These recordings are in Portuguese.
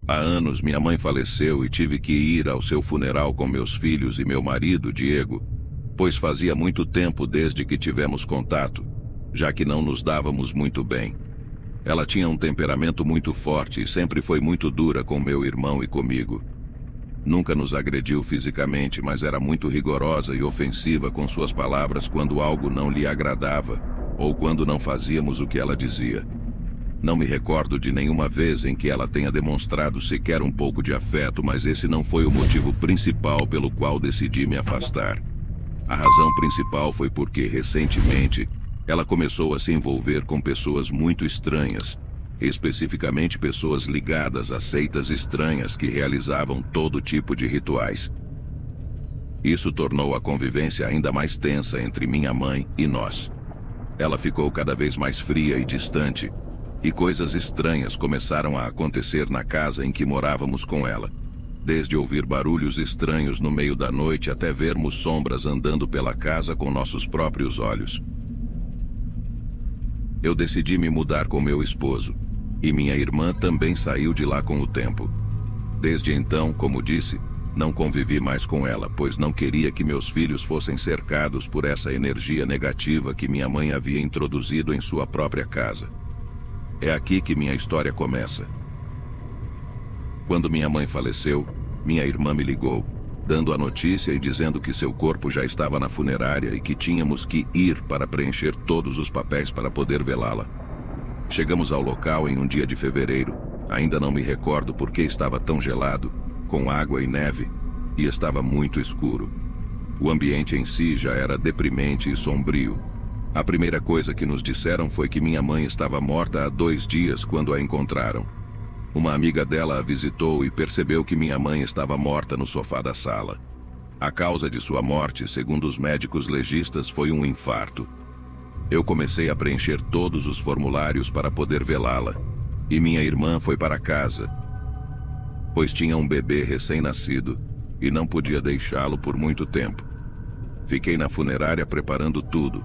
Há anos minha mãe faleceu e tive que ir ao seu funeral com meus filhos e meu marido, Diego, pois fazia muito tempo desde que tivemos contato, já que não nos dávamos muito bem. Ela tinha um temperamento muito forte e sempre foi muito dura com meu irmão e comigo. Nunca nos agrediu fisicamente, mas era muito rigorosa e ofensiva com suas palavras quando algo não lhe agradava ou quando não fazíamos o que ela dizia. Não me recordo de nenhuma vez em que ela tenha demonstrado sequer um pouco de afeto, mas esse não foi o motivo principal pelo qual decidi me afastar. A razão principal foi porque, recentemente, ela começou a se envolver com pessoas muito estranhas, especificamente pessoas ligadas a seitas estranhas que realizavam todo tipo de rituais. Isso tornou a convivência ainda mais tensa entre minha mãe e nós. Ela ficou cada vez mais fria e distante, e coisas estranhas começaram a acontecer na casa em que morávamos com ela. Desde ouvir barulhos estranhos no meio da noite até vermos sombras andando pela casa com nossos próprios olhos. Eu decidi me mudar com meu esposo, e minha irmã também saiu de lá com o tempo. Desde então, como disse, não convivi mais com ela, pois não queria que meus filhos fossem cercados por essa energia negativa que minha mãe havia introduzido em sua própria casa. É aqui que minha história começa. Quando minha mãe faleceu, minha irmã me ligou, dando a notícia e dizendo que seu corpo já estava na funerária e que tínhamos que ir para preencher todos os papéis para poder velá-la. Chegamos ao local em um dia de fevereiro, ainda não me recordo por que estava tão gelado, com água e neve, e estava muito escuro. O ambiente em si já era deprimente e sombrio. A primeira coisa que nos disseram foi que minha mãe estava morta há 2 dias quando a encontraram. Uma amiga dela a visitou e percebeu que minha mãe estava morta no sofá da sala. A causa de sua morte, segundo os médicos legistas, foi um infarto. Eu comecei a preencher todos os formulários para poder velá-la, e minha irmã foi para casa, pois tinha um bebê recém-nascido e não podia deixá-lo por muito tempo. Fiquei na funerária preparando tudo.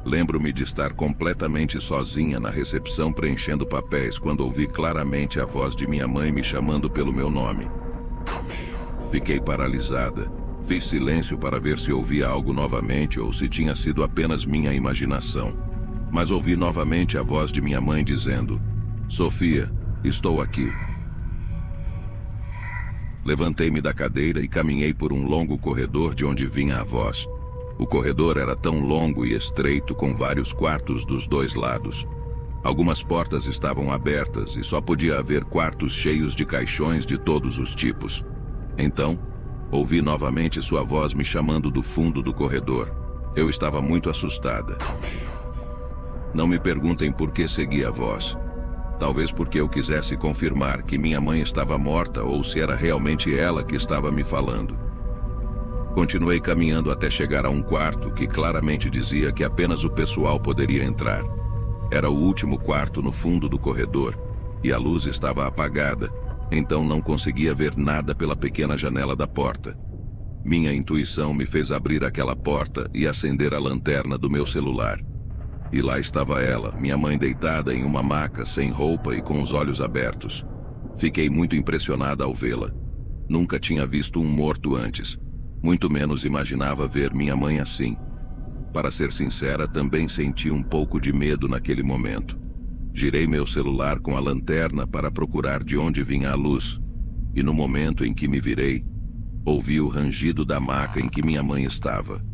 Lembro-me de estar completamente sozinha na recepção preenchendo papéis quando ouvi claramente a voz de minha mãe me chamando pelo meu nome. Fiquei paralisada. Fiz silêncio para ver se ouvia algo novamente ou se tinha sido apenas minha imaginação. Mas ouvi novamente a voz de minha mãe dizendo: "Sofia, estou aqui." Levantei-me da cadeira e caminhei por um longo corredor de onde vinha a voz. O corredor era tão longo e estreito, com vários quartos dos 2 lados. Algumas portas estavam abertas e só podia haver quartos cheios de caixões de todos os tipos. Então, ouvi novamente sua voz me chamando do fundo do corredor. Eu estava muito assustada. Não me perguntem por que segui a voz. Talvez porque eu quisesse confirmar que minha mãe estava morta ou se era realmente ela que estava me falando. Continuei caminhando até chegar a um quarto que claramente dizia que apenas o pessoal poderia entrar. Era o último quarto no fundo do corredor, e a luz estava apagada, então não conseguia ver nada pela pequena janela da porta. Minha intuição me fez abrir aquela porta e acender a lanterna do meu celular. E lá estava ela, minha mãe deitada em uma maca, sem roupa e com os olhos abertos. Fiquei muito impressionada ao vê-la. Nunca tinha visto um morto antes. Muito menos imaginava ver minha mãe assim. Para ser sincera, também senti um pouco de medo naquele momento. Girei meu celular com a lanterna para procurar de onde vinha a luz, e no momento em que me virei, ouvi o rangido da maca em que minha mãe estava.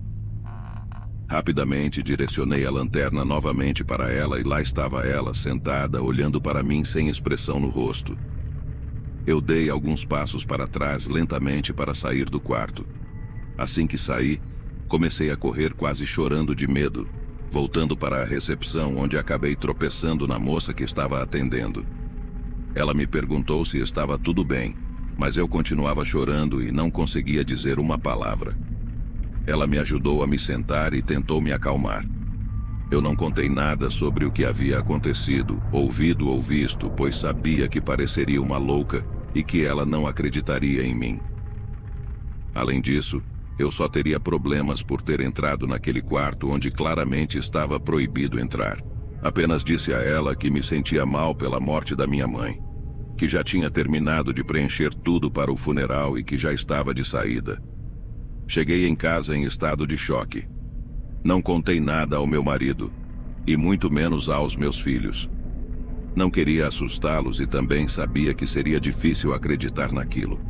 Rapidamente direcionei a lanterna novamente para ela e lá estava ela, sentada, olhando para mim sem expressão no rosto. Eu dei alguns passos para trás lentamente para sair do quarto. Assim que saí, comecei a correr quase chorando de medo, voltando para a recepção, onde acabei tropeçando na moça que estava atendendo. Ela me perguntou se estava tudo bem, mas eu continuava chorando e não conseguia dizer uma palavra. Ela me ajudou a me sentar e tentou me acalmar. Eu não contei nada sobre o que havia acontecido, ouvido ou visto, pois sabia que pareceria uma louca e que ela não acreditaria em mim. Além disso, eu só teria problemas por ter entrado naquele quarto onde claramente estava proibido entrar. Apenas disse a ela que me sentia mal pela morte da minha mãe. que já tinha terminado de preencher tudo para o funeral e que já estava de saída. Cheguei em casa em estado de choque. Não contei nada ao meu marido, e muito menos aos meus filhos. Não queria assustá-los e também sabia que seria difícil acreditar naquilo.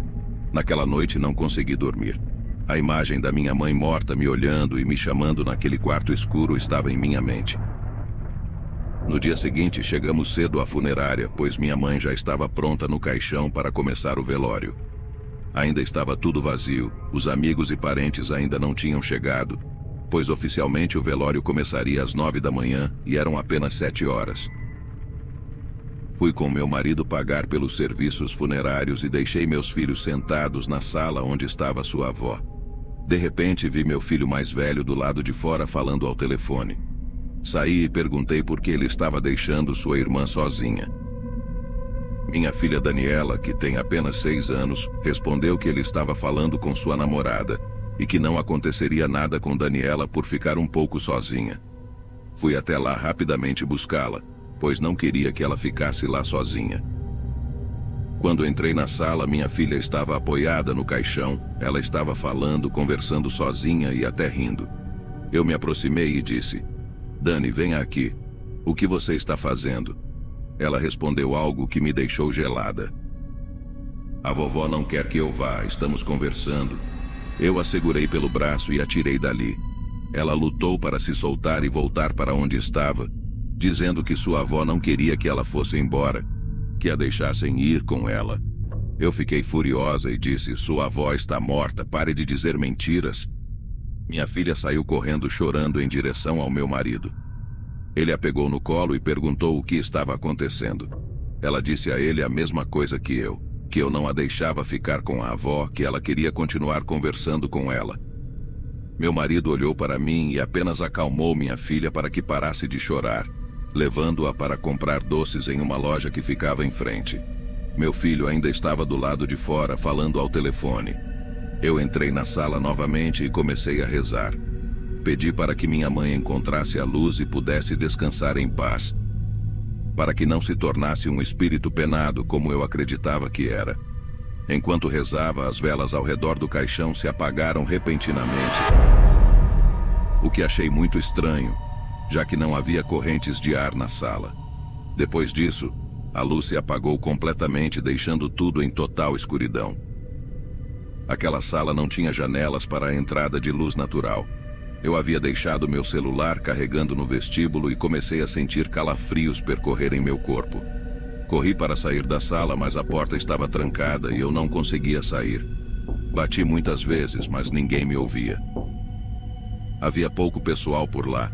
Naquela noite não consegui dormir. A imagem da minha mãe morta me olhando e me chamando naquele quarto escuro estava em minha mente. No dia seguinte, chegamos cedo à funerária, pois minha mãe já estava pronta no caixão para começar o velório. Ainda estava tudo vazio, os amigos e parentes ainda não tinham chegado, pois oficialmente o velório começaria às 9 da manhã e eram apenas 7 horas. Fui com meu marido pagar pelos serviços funerários e deixei meus filhos sentados na sala onde estava sua avó. De repente, vi meu filho mais velho do lado de fora falando ao telefone. Saí e perguntei por que ele estava deixando sua irmã sozinha. Minha filha Daniela, que tem apenas 6 anos, respondeu que ele estava falando com sua namorada e que não aconteceria nada com Daniela por ficar um pouco sozinha. Fui até lá rapidamente buscá-la, pois não queria que ela ficasse lá sozinha. Quando entrei na sala, minha filha estava apoiada no caixão, ela estava falando, conversando sozinha e até rindo. Eu me aproximei e disse: "Dani, venha aqui. O que você está fazendo?" Ela respondeu algo que me deixou gelada. "A vovó não quer que eu vá, estamos conversando." Eu a segurei pelo braço e a tirei dali. Ela lutou para se soltar e voltar para onde estava, dizendo que sua avó não queria que ela fosse embora, que a deixassem ir com ela. Eu fiquei furiosa e disse: "Sua avó está morta, pare de dizer mentiras." Minha filha saiu correndo chorando em direção ao meu marido. Ele a pegou no colo e perguntou o que estava acontecendo. Ela disse a ele a mesma coisa que eu não a deixava ficar com a avó, que ela queria continuar conversando com ela. Meu marido olhou para mim e apenas acalmou minha filha para que parasse de chorar, levando-a para comprar doces em uma loja que ficava em frente. Meu filho ainda estava do lado de fora falando ao telefone. Eu entrei na sala novamente e comecei a rezar. Pedi para que minha mãe encontrasse a luz e pudesse descansar em paz, para que não se tornasse um espírito penado como eu acreditava que era. Enquanto rezava, as velas ao redor do caixão se apagaram repentinamente, o que achei muito estranho, já que não havia correntes de ar na sala. Depois disso, a luz se apagou completamente, deixando tudo em total escuridão. Aquela sala não tinha janelas para a entrada de luz natural. Eu havia deixado meu celular carregando no vestíbulo e comecei a sentir calafrios percorrerem meu corpo. Corri para sair da sala, mas a porta estava trancada e eu não conseguia sair. Bati muitas vezes, mas ninguém me ouvia. Havia pouco pessoal por lá,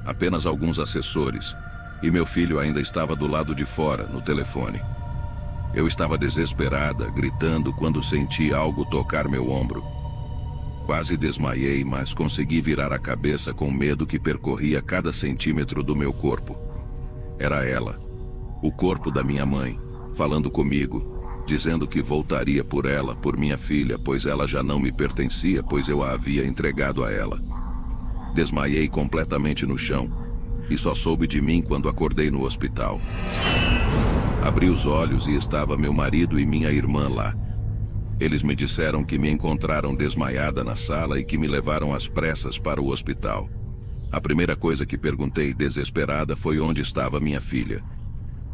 apenas alguns assessores, e meu filho ainda estava do lado de fora, no telefone. Eu estava desesperada, gritando quando senti algo tocar meu ombro. Quase desmaiei, mas consegui virar a cabeça com medo que percorria cada centímetro do meu corpo. Era ela, o corpo da minha mãe, falando comigo, dizendo que voltaria por ela, por minha filha, pois ela já não me pertencia, pois eu a havia entregado a ela. Desmaiei completamente no chão, e só soube de mim quando acordei no hospital. Abri os olhos e estava meu marido e minha irmã lá. Eles me disseram que me encontraram desmaiada na sala e que me levaram às pressas para o hospital. A primeira coisa que perguntei, desesperada, foi onde estava minha filha.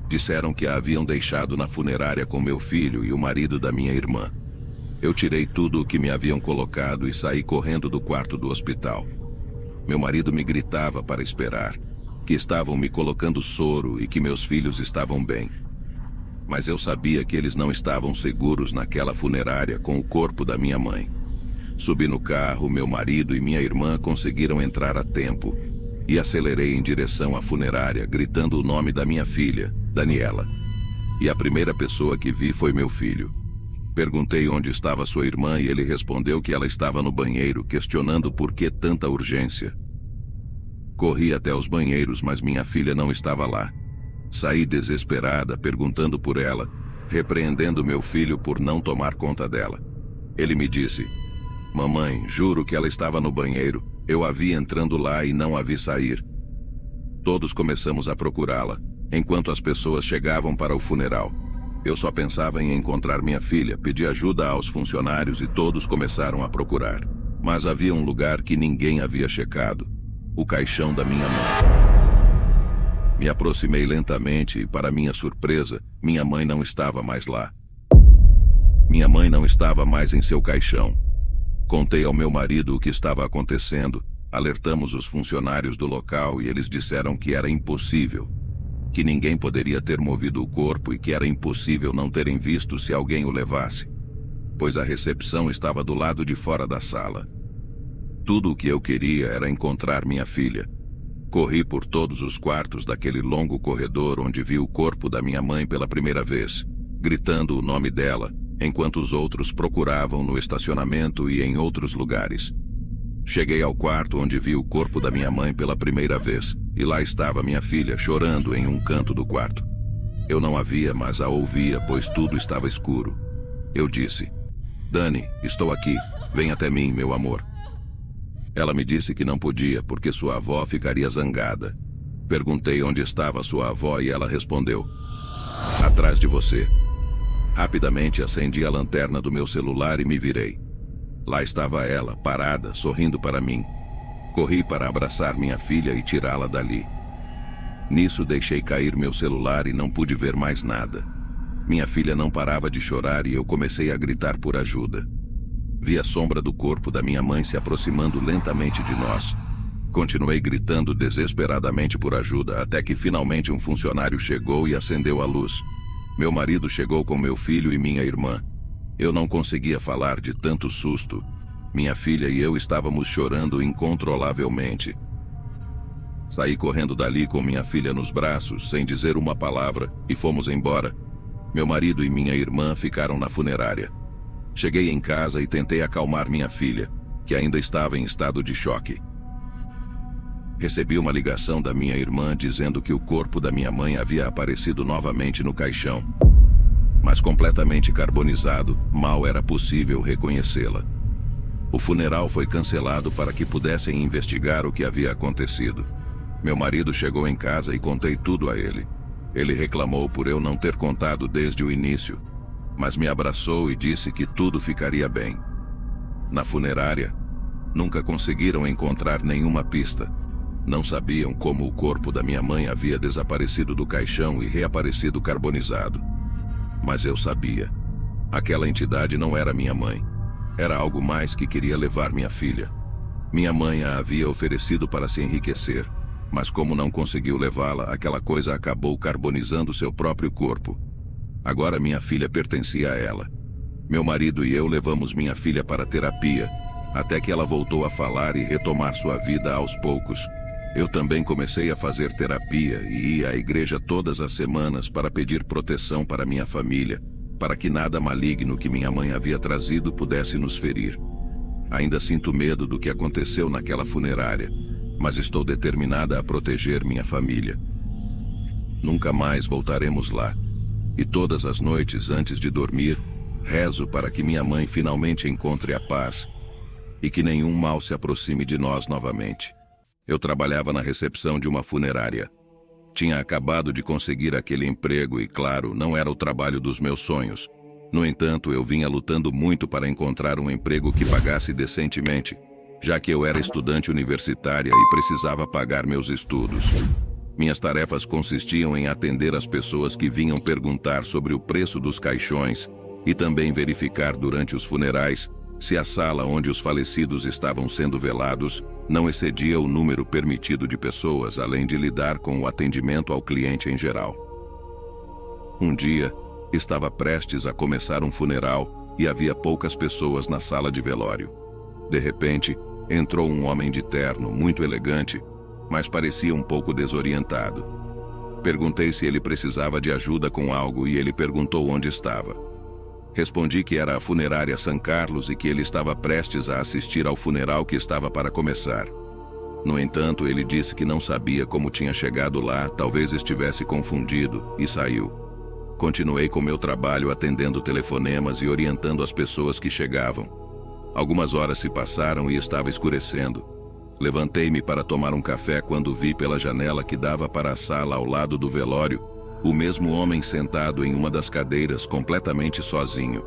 Disseram que a haviam deixado na funerária com meu filho e o marido da minha irmã. Eu tirei tudo o que me haviam colocado e saí correndo do quarto do hospital. Meu marido me gritava para esperar, que estavam me colocando soro e que meus filhos estavam bem. Mas eu sabia que eles não estavam seguros naquela funerária com o corpo da minha mãe. Subi no carro, meu marido e minha irmã conseguiram entrar a tempo e acelerei em direção à funerária, gritando o nome da minha filha, Daniela. E a primeira pessoa que vi foi meu filho. Perguntei onde estava sua irmã e ele respondeu que ela estava no banheiro, questionando por que tanta urgência. Corri até os banheiros, mas minha filha não estava lá. Saí desesperada, perguntando por ela, repreendendo meu filho por não tomar conta dela. Ele me disse: "Mamãe, juro que ela estava no banheiro. Eu a vi entrando lá e não a vi sair." Todos começamos a procurá-la, enquanto as pessoas chegavam para o funeral. Eu só pensava em encontrar minha filha, pedi ajuda aos funcionários e todos começaram a procurar. Mas havia um lugar que ninguém havia checado: o caixão da minha mãe. Me aproximei lentamente e, para minha surpresa, minha mãe não estava mais lá. Minha mãe não estava mais em seu caixão. Contei ao meu marido o que estava acontecendo, alertamos os funcionários do local e eles disseram que era impossível, que ninguém poderia ter movido o corpo e que era impossível não terem visto se alguém o levasse, pois a recepção estava do lado de fora da sala. Tudo o que eu queria era encontrar minha filha. Corri por todos os quartos daquele longo corredor onde vi o corpo da minha mãe pela primeira vez, gritando o nome dela, enquanto os outros procuravam no estacionamento e em outros lugares. Cheguei ao quarto onde vi o corpo da minha mãe pela primeira vez, e lá estava minha filha chorando em um canto do quarto. Eu não a via, mas a ouvia, pois tudo estava escuro. Eu disse: "Dani, estou aqui, vem até mim, meu amor." Ela me disse que não podia, porque sua avó ficaria zangada. Perguntei onde estava sua avó e ela respondeu: "Atrás de você." Rapidamente acendi a lanterna do meu celular e me virei. Lá estava ela, parada, sorrindo para mim. Corri para abraçar minha filha e tirá-la dali. Nisso deixei cair meu celular e não pude ver mais nada. Minha filha não parava de chorar e eu comecei a gritar por ajuda. Vi a sombra do corpo da minha mãe se aproximando lentamente de nós. Continuei gritando desesperadamente por ajuda, até que finalmente um funcionário chegou e acendeu a luz. Meu marido chegou com meu filho e minha irmã. Eu não conseguia falar de tanto susto. Minha filha e eu estávamos chorando incontrolavelmente. Saí correndo dali com minha filha nos braços, sem dizer uma palavra, e fomos embora. Meu marido e minha irmã ficaram na funerária. Cheguei em casa e tentei acalmar minha filha, que ainda estava em estado de choque. Recebi uma ligação da minha irmã dizendo que o corpo da minha mãe havia aparecido novamente no caixão. Mas completamente carbonizado, mal era possível reconhecê-la. O funeral foi cancelado para que pudessem investigar o que havia acontecido. Meu marido chegou em casa e contei tudo a ele. Ele reclamou por eu não ter contado desde o início, mas me abraçou e disse que tudo ficaria bem. Na funerária, nunca conseguiram encontrar nenhuma pista. Não sabiam como o corpo da minha mãe havia desaparecido do caixão e reaparecido carbonizado. Mas eu sabia. Aquela entidade não era minha mãe. Era algo mais que queria levar minha filha. Minha mãe a havia oferecido para se enriquecer, mas como não conseguiu levá-la, aquela coisa acabou carbonizando seu próprio corpo. Agora minha filha pertencia a ela. Meu marido e eu levamos minha filha para terapia, até que ela voltou a falar e retomar sua vida aos poucos. Eu também comecei a fazer terapia e ia à igreja todas as semanas para pedir proteção para minha família, para que nada maligno que minha mãe havia trazido pudesse nos ferir. Ainda sinto medo do que aconteceu naquela funerária, mas estou determinada a proteger minha família. Nunca mais voltaremos lá. E todas as noites, antes de dormir, rezo para que minha mãe finalmente encontre a paz e que nenhum mal se aproxime de nós novamente. Eu trabalhava na recepção de uma funerária. Tinha acabado de conseguir aquele emprego e, claro, não era o trabalho dos meus sonhos. No entanto, eu vinha lutando muito para encontrar um emprego que pagasse decentemente, já que eu era estudante universitária e precisava pagar meus estudos. Minhas tarefas consistiam em atender as pessoas que vinham perguntar sobre o preço dos caixões e também verificar durante os funerais se a sala onde os falecidos estavam sendo velados não excedia o número permitido de pessoas, além de lidar com o atendimento ao cliente em geral. Um dia, estava prestes a começar um funeral e havia poucas pessoas na sala de velório. De repente, entrou um homem de terno, muito elegante, mas parecia um pouco desorientado. Perguntei se ele precisava de ajuda com algo e ele perguntou onde estava. Respondi que era a funerária São Carlos e que ele estava prestes a assistir ao funeral que estava para começar. No entanto, ele disse que não sabia como tinha chegado lá, talvez estivesse confundido, e saiu. Continuei com meu trabalho atendendo telefonemas e orientando as pessoas que chegavam. Algumas horas se passaram e estava escurecendo. Levantei-me para tomar um café quando vi pela janela que dava para a sala ao lado do velório O mesmo homem sentado em uma das cadeiras completamente sozinho.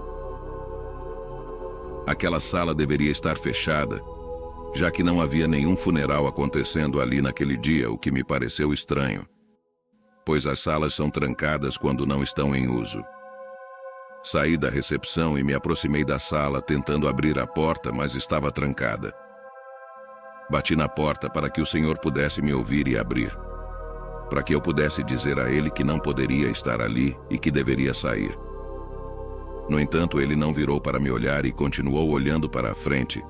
Aquela sala deveria estar fechada, já que não havia nenhum funeral acontecendo ali naquele dia, o que me pareceu estranho, pois as salas são trancadas quando não estão em uso. Saí da recepção e me aproximei da sala tentando abrir a porta, mas estava trancada. Bati na porta para que o senhor pudesse me ouvir e abrir, para que eu pudesse dizer a ele que não poderia estar ali e que deveria sair. No entanto, ele não virou para me olhar e continuou olhando para a frente,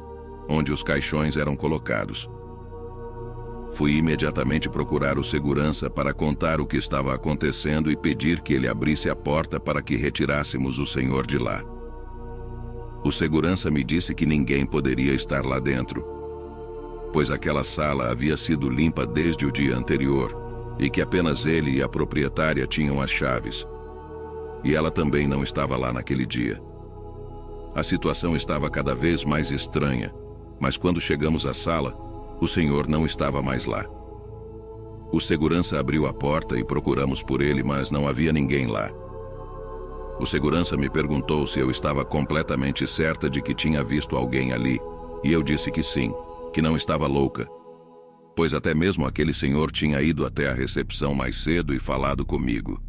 onde os caixões eram colocados. Fui imediatamente procurar o segurança para contar o que estava acontecendo e pedir que ele abrisse a porta para que retirássemos o senhor de lá. O segurança me disse que ninguém poderia estar lá dentro, pois aquela sala havia sido limpa desde o dia anterior e que apenas ele e a proprietária tinham as chaves. E ela também não estava lá naquele dia. A situação estava cada vez mais estranha, mas quando chegamos à sala, o senhor não estava mais lá. O segurança abriu a porta e procuramos por ele, mas não havia ninguém lá. O segurança me perguntou se eu estava completamente certa de que tinha visto alguém ali, e eu disse que sim, que não estava louca, pois até mesmo aquele senhor tinha ido até a recepção mais cedo e falado comigo.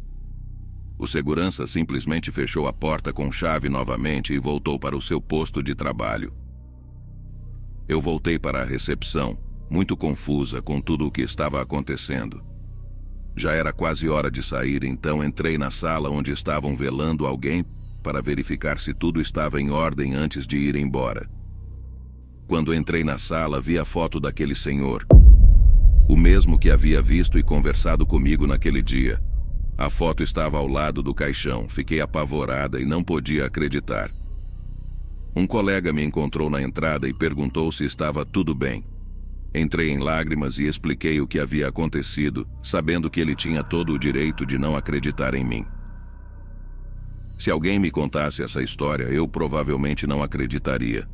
O segurança simplesmente fechou a porta com chave novamente e voltou para o seu posto de trabalho. Eu voltei para a recepção, muito confusa com tudo o que estava acontecendo. Já era quase hora de sair, então entrei na sala onde estavam velando alguém para verificar se tudo estava em ordem antes de ir embora. Quando entrei na sala, vi a foto daquele senhor, o mesmo que havia visto e conversado comigo naquele dia. A foto estava ao lado do caixão. Fiquei apavorada e não podia acreditar. Um colega me encontrou na entrada e perguntou se estava tudo bem. Entrei em lágrimas e expliquei o que havia acontecido, sabendo que ele tinha todo o direito de não acreditar em mim. Se alguém me contasse essa história, eu provavelmente não acreditaria.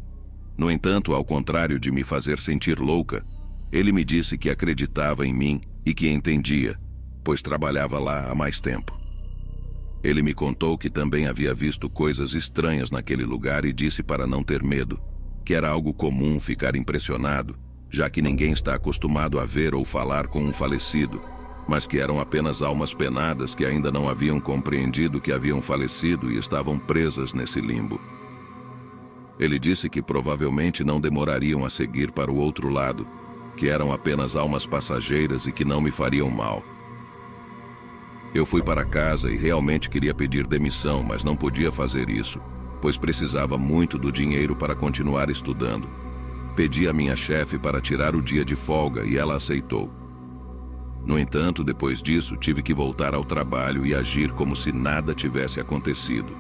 No entanto, ao contrário de me fazer sentir louca, ele me disse que acreditava em mim e que entendia, pois trabalhava lá há mais tempo. Ele me contou que também havia visto coisas estranhas naquele lugar e disse para não ter medo, que era algo comum ficar impressionado, já que ninguém está acostumado a ver ou falar com um falecido, mas que eram apenas almas penadas que ainda não haviam compreendido que haviam falecido e estavam presas nesse limbo. Ele disse que provavelmente não demorariam a seguir para o outro lado, que eram apenas almas passageiras e que não me fariam mal. Eu fui para casa e realmente queria pedir demissão, mas não podia fazer isso, pois precisava muito do dinheiro para continuar estudando. Pedi à minha chefe para tirar o dia de folga e ela aceitou. No entanto, depois disso, tive que voltar ao trabalho e agir como se nada tivesse acontecido.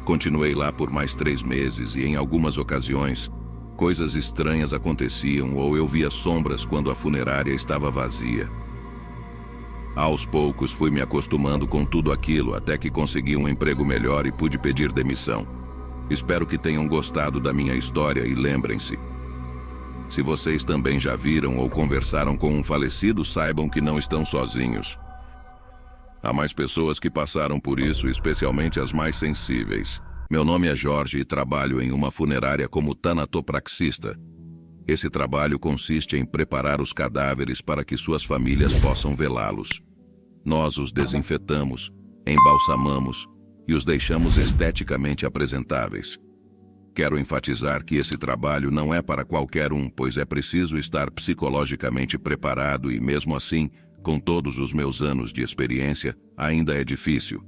Continuei lá por mais 3 meses e, em algumas ocasiões, coisas estranhas aconteciam ou eu via sombras quando a funerária estava vazia. Aos poucos fui me acostumando com tudo aquilo até que consegui um emprego melhor e pude pedir demissão. Espero que tenham gostado da minha história e lembrem-se: se vocês também já viram ou conversaram com um falecido, saibam que não estão sozinhos. Há mais pessoas que passaram por isso, especialmente as mais sensíveis. Meu nome é Jorge e trabalho em uma funerária como tanatopraxista. Esse trabalho consiste em preparar os cadáveres para que suas famílias possam velá-los. Nós os desinfetamos, embalsamamos e os deixamos esteticamente apresentáveis. Quero enfatizar que esse trabalho não é para qualquer um, pois é preciso estar psicologicamente preparado e, mesmo assim, com todos os meus anos de experiência, ainda é difícil,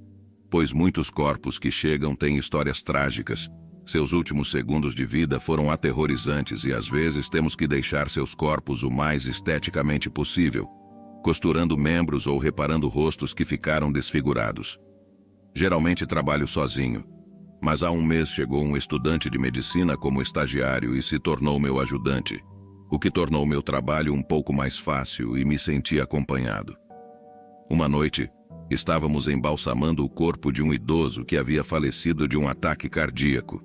pois muitos corpos que chegam têm histórias trágicas. Seus últimos segundos de vida foram aterrorizantes e às vezes temos que deixar seus corpos o mais esteticamente possível, costurando membros ou reparando rostos que ficaram desfigurados. Geralmente trabalho sozinho, mas há um mês chegou um estudante de medicina como estagiário e se tornou meu ajudante, o que tornou meu trabalho um pouco mais fácil e me senti acompanhado. Uma noite, estávamos embalsamando o corpo de um idoso que havia falecido de um ataque cardíaco.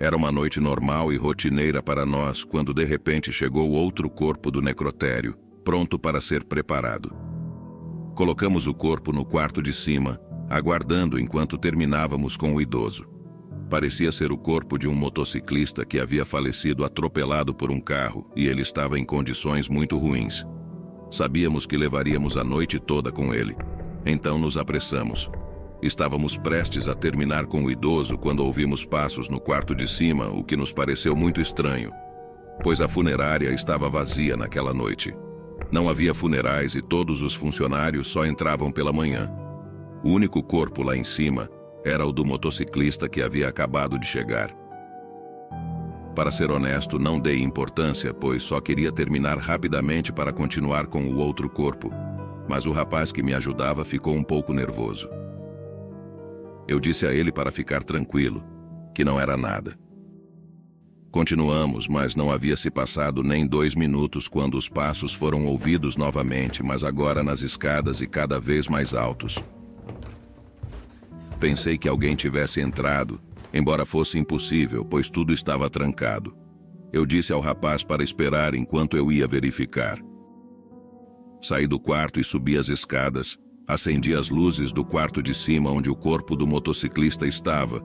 Era uma noite normal e rotineira para nós, quando de repente chegou outro corpo do necrotério, pronto para ser preparado. Colocamos o corpo no quarto de cima, aguardando enquanto terminávamos com o idoso. Parecia ser o corpo de um motociclista que havia falecido atropelado por um carro e ele estava em condições muito ruins. Sabíamos que levaríamos a noite toda com ele. Então nos apressamos. Estávamos prestes a terminar com o idoso quando ouvimos passos no quarto de cima, o que nos pareceu muito estranho, pois a funerária estava vazia naquela noite. Não havia funerais e todos os funcionários só entravam pela manhã. O único corpo lá em cima era o do motociclista que havia acabado de chegar. Para ser honesto, não dei importância, pois só queria terminar rapidamente para continuar com o outro corpo, mas o rapaz que me ajudava ficou um pouco nervoso. Eu disse a ele para ficar tranquilo, que não era nada. Continuamos, mas não havia se passado nem 2 minutos quando os passos foram ouvidos novamente, mas agora nas escadas e cada vez mais altos. Pensei que alguém tivesse entrado, embora fosse impossível, pois tudo estava trancado. Eu disse ao rapaz para esperar enquanto eu ia verificar. Saí do quarto e subi as escadas, acendi as luzes do quarto de cima onde o corpo do motociclista estava,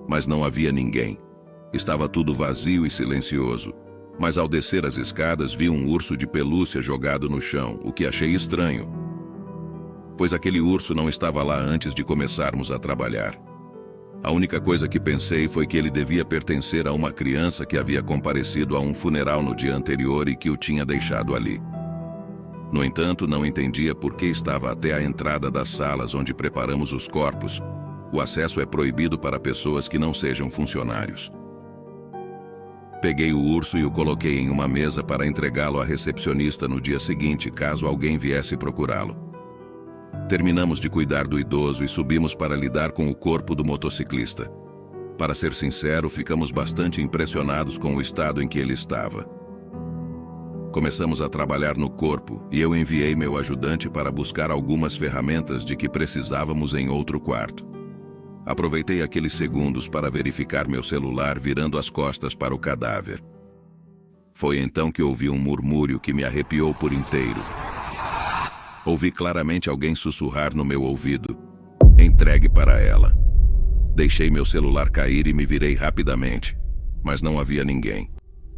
mas não havia ninguém. Estava tudo vazio e silencioso, mas ao descer as escadas vi um urso de pelúcia jogado no chão, o que achei estranho, pois aquele urso não estava lá antes de começarmos a trabalhar. A única coisa que pensei foi que ele devia pertencer a uma criança que havia comparecido a um funeral no dia anterior e que o tinha deixado ali. No entanto, não entendia por que estava até a entrada das salas onde preparamos os corpos. O acesso é proibido para pessoas que não sejam funcionários. Peguei o urso e o coloquei em uma mesa para entregá-lo à recepcionista no dia seguinte, caso alguém viesse procurá-lo. Terminamos de cuidar do idoso e subimos para lidar com o corpo do motociclista. Para ser sincero, ficamos bastante impressionados com o estado em que ele estava. Começamos a trabalhar no corpo e eu enviei meu ajudante para buscar algumas ferramentas de que precisávamos em outro quarto. Aproveitei aqueles segundos para verificar meu celular virando as costas para o cadáver. Foi então que ouvi um murmúrio que me arrepiou por inteiro. Ouvi claramente alguém sussurrar no meu ouvido: "Entregue para ela." Deixei meu celular cair e me virei rapidamente, mas não havia ninguém.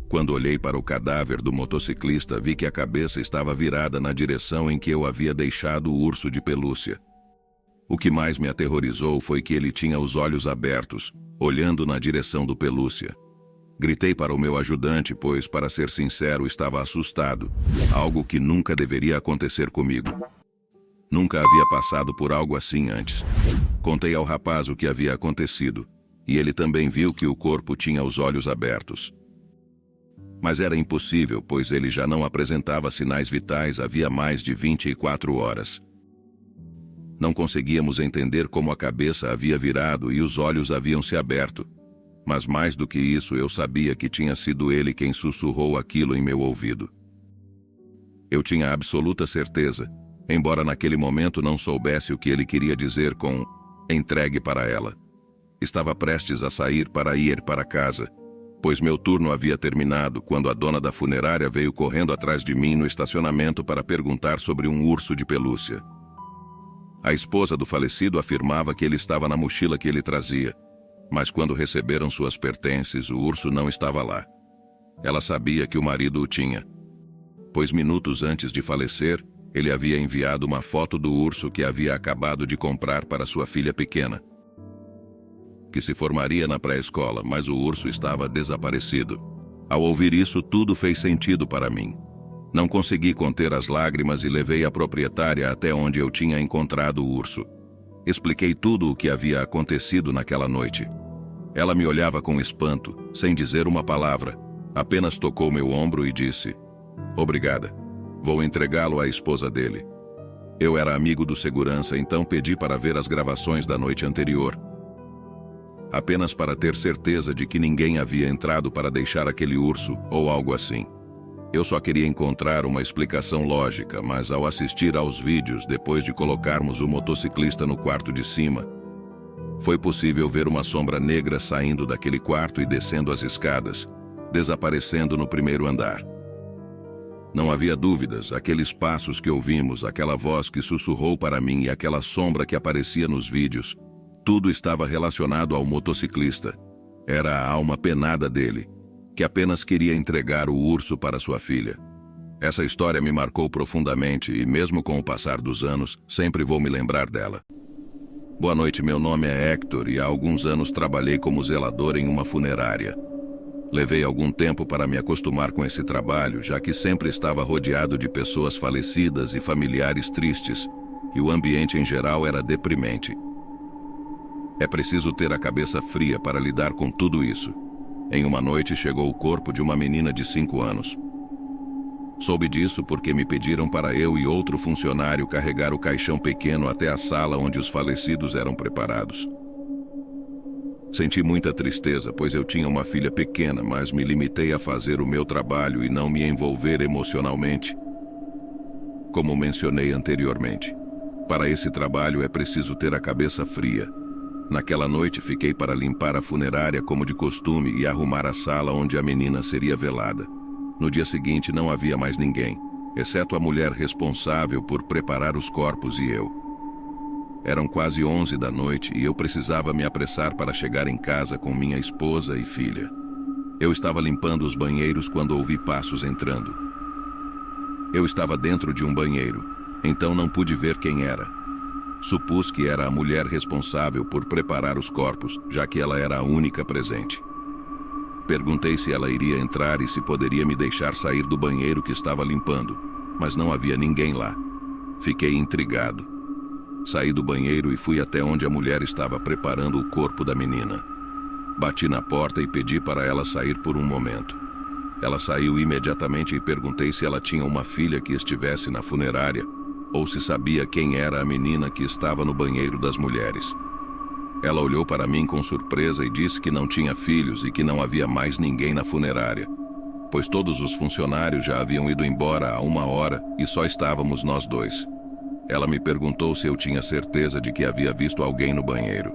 Quando olhei para o cadáver do motociclista, vi que a cabeça estava virada na direção em que eu havia deixado o urso de pelúcia. O que mais me aterrorizou foi que ele tinha os olhos abertos, olhando na direção do pelúcia. Gritei para o meu ajudante, pois, para ser sincero, estava assustado, algo que nunca deveria acontecer comigo. Nunca havia passado por algo assim antes. Contei ao rapaz o que havia acontecido, e ele também viu que o corpo tinha os olhos abertos. Mas era impossível, pois ele já não apresentava sinais vitais havia mais de 24 horas. Não conseguíamos entender como a cabeça havia virado e os olhos haviam se aberto. Mas mais do que isso, eu sabia que tinha sido ele quem sussurrou aquilo em meu ouvido. Eu tinha absoluta certeza, embora naquele momento não soubesse o que ele queria dizer com "entregue para ela." Estava prestes a sair para ir para casa, pois meu turno havia terminado quando a dona da funerária veio correndo atrás de mim no estacionamento para perguntar sobre um urso de pelúcia. A esposa do falecido afirmava que ele estava na mochila que ele trazia, mas quando receberam suas pertences, o urso não estava lá. Ela sabia que o marido o tinha, pois minutos antes de falecer, ele havia enviado uma foto do urso que havia acabado de comprar para sua filha pequena, que se formaria na pré-escola, mas o urso estava desaparecido. Ao ouvir isso, tudo fez sentido para mim. Não consegui conter as lágrimas e levei a proprietária até onde eu tinha encontrado o urso. Expliquei tudo o que havia acontecido naquela noite. Ela me olhava com espanto, sem dizer uma palavra. Apenas tocou meu ombro e disse: "Obrigada. Vou entregá-lo à esposa dele." Eu era amigo do segurança, então pedi para ver as gravações da noite anterior, apenas para ter certeza de que ninguém havia entrado para deixar aquele urso ou algo assim. Eu só queria encontrar uma explicação lógica, mas ao assistir aos vídeos depois de colocarmos o motociclista no quarto de cima, foi possível ver uma sombra negra saindo daquele quarto e descendo as escadas, desaparecendo no primeiro andar. Não havia dúvidas, aqueles passos que ouvimos, aquela voz que sussurrou para mim e aquela sombra que aparecia nos vídeos, tudo estava relacionado ao motociclista. Era a alma penada dele, que apenas queria entregar o urso para sua filha. Essa história me marcou profundamente e, mesmo com o passar dos anos, sempre vou me lembrar dela. Boa noite, meu nome é Hector e há alguns anos trabalhei como zelador em uma funerária. Levei algum tempo para me acostumar com esse trabalho, já que sempre estava rodeado de pessoas falecidas e familiares tristes, e o ambiente em geral era deprimente. É preciso ter a cabeça fria para lidar com tudo isso. Em uma noite chegou o corpo de uma menina de 5 anos. Soube disso porque me pediram para eu e outro funcionário carregar o caixão pequeno até a sala onde os falecidos eram preparados. Senti muita tristeza, pois eu tinha uma filha pequena, mas me limitei a fazer o meu trabalho e não me envolver emocionalmente. Como mencionei anteriormente, para esse trabalho é preciso ter a cabeça fria. Naquela noite fiquei para limpar a funerária como de costume e arrumar a sala onde a menina seria velada. No dia seguinte não havia mais ninguém, exceto a mulher responsável por preparar os corpos e eu. Eram quase 11 da noite e eu precisava me apressar para chegar em casa com minha esposa e filha. Eu estava limpando os banheiros quando ouvi passos entrando. Eu estava dentro de um banheiro, então não pude ver quem era. Supus que era a mulher responsável por preparar os corpos, já que ela era a única presente. Perguntei se ela iria entrar e se poderia me deixar sair do banheiro que estava limpando, mas não havia ninguém lá. Fiquei intrigado. Saí do banheiro e fui até onde a mulher estava preparando o corpo da menina. Bati na porta e pedi para ela sair por um momento. Ela saiu imediatamente e perguntei se ela tinha uma filha que estivesse na funerária ou se sabia quem era a menina que estava no banheiro das mulheres. Ela olhou para mim com surpresa e disse que não tinha filhos e que não havia mais ninguém na funerária, pois todos os funcionários já haviam ido embora há 1 hora e só estávamos nós dois. Ela me perguntou se eu tinha certeza de que havia visto alguém no banheiro.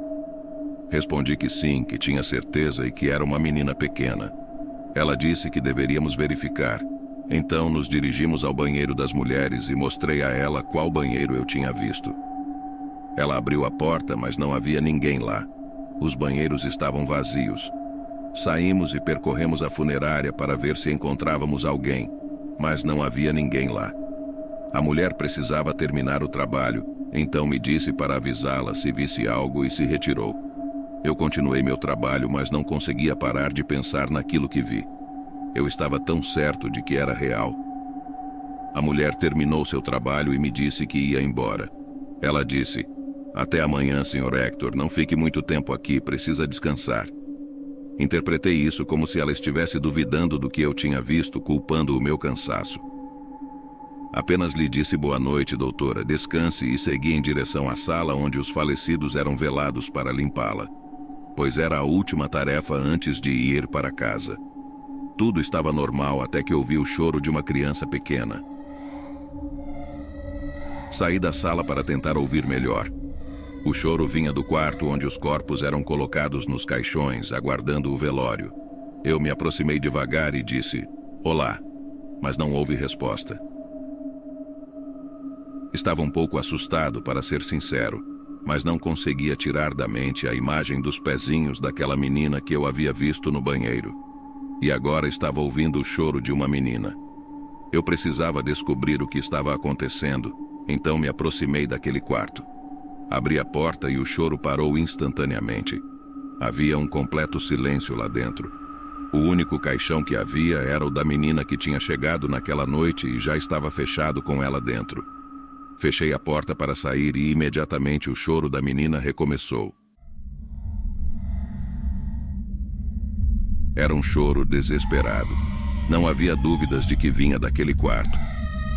Respondi que sim, que tinha certeza e que era uma menina pequena. Ela disse que deveríamos verificar. Então nos dirigimos ao banheiro das mulheres e mostrei a ela qual banheiro eu tinha visto. Ela abriu a porta, mas não havia ninguém lá. Os banheiros estavam vazios. Saímos e percorremos a funerária para ver se encontrávamos alguém, mas não havia ninguém lá. A mulher precisava terminar o trabalho, então me disse para avisá-la se visse algo e se retirou. Eu continuei meu trabalho, mas não conseguia parar de pensar naquilo que vi. Eu estava tão certo de que era real. A mulher terminou seu trabalho e me disse que ia embora. Ela disse: "Até amanhã, Sr. Hector, não fique muito tempo aqui, precisa descansar." Interpretei isso como se ela estivesse duvidando do que eu tinha visto, culpando o meu cansaço. Apenas lhe disse boa noite, doutora, descanse e segui em direção à sala onde os falecidos eram velados para limpá-la, pois era a última tarefa antes de ir para casa. Tudo estava normal até que ouvi o choro de uma criança pequena. Saí da sala para tentar ouvir melhor. O choro vinha do quarto onde os corpos eram colocados nos caixões, aguardando o velório. Eu me aproximei devagar e disse: "Olá", mas não houve resposta. Estava um pouco assustado, para ser sincero, mas não conseguia tirar da mente a imagem dos pezinhos daquela menina que eu havia visto no banheiro. E agora estava ouvindo o choro de uma menina. Eu precisava descobrir o que estava acontecendo, então me aproximei daquele quarto. Abri a porta e o choro parou instantaneamente. Havia um completo silêncio lá dentro. O único caixão que havia era o da menina que tinha chegado naquela noite e já estava fechado com ela dentro. Fechei a porta para sair e imediatamente o choro da menina recomeçou. Era um choro desesperado. Não havia dúvidas de que vinha daquele quarto.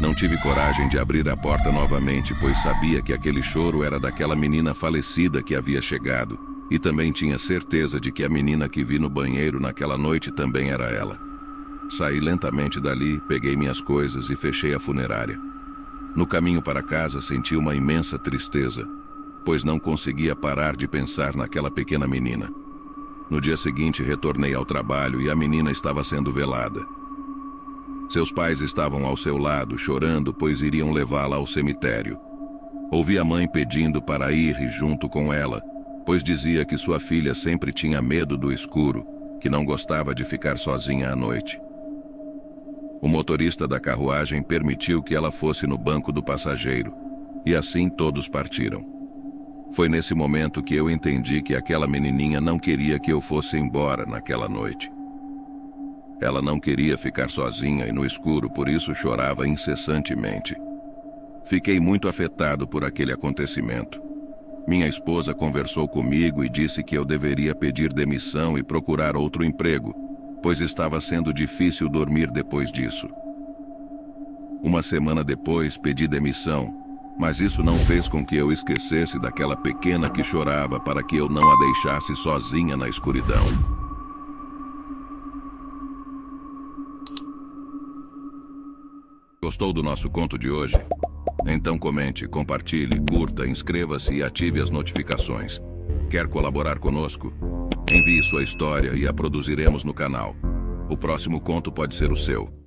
Não tive coragem de abrir a porta novamente, pois sabia que aquele choro era daquela menina falecida que havia chegado, e também tinha certeza de que a menina que vi no banheiro naquela noite também era ela. Saí lentamente dali, peguei minhas coisas e fechei a funerária. No caminho para casa senti uma imensa tristeza, pois não conseguia parar de pensar naquela pequena menina. No dia seguinte retornei ao trabalho e a menina estava sendo velada. Seus pais estavam ao seu lado, chorando, pois iriam levá-la ao cemitério. Ouvi a mãe pedindo para ir junto com ela, pois dizia que sua filha sempre tinha medo do escuro, que não gostava de ficar sozinha à noite. O motorista da carruagem permitiu que ela fosse no banco do passageiro, e assim todos partiram. Foi nesse momento que eu entendi que aquela menininha não queria que eu fosse embora naquela noite. Ela não queria ficar sozinha e no escuro, por isso chorava incessantemente. Fiquei muito afetado por aquele acontecimento. Minha esposa conversou comigo e disse que eu deveria pedir demissão e procurar outro emprego, pois estava sendo difícil dormir depois disso. Uma semana depois, pedi demissão, mas isso não fez com que eu esquecesse daquela pequena que chorava para que eu não a deixasse sozinha na escuridão. Gostou do nosso conto de hoje? Então comente, compartilhe, curta, inscreva-se e ative as notificações. Quer colaborar conosco? Envie sua história e a produziremos no canal. O próximo conto pode ser o seu.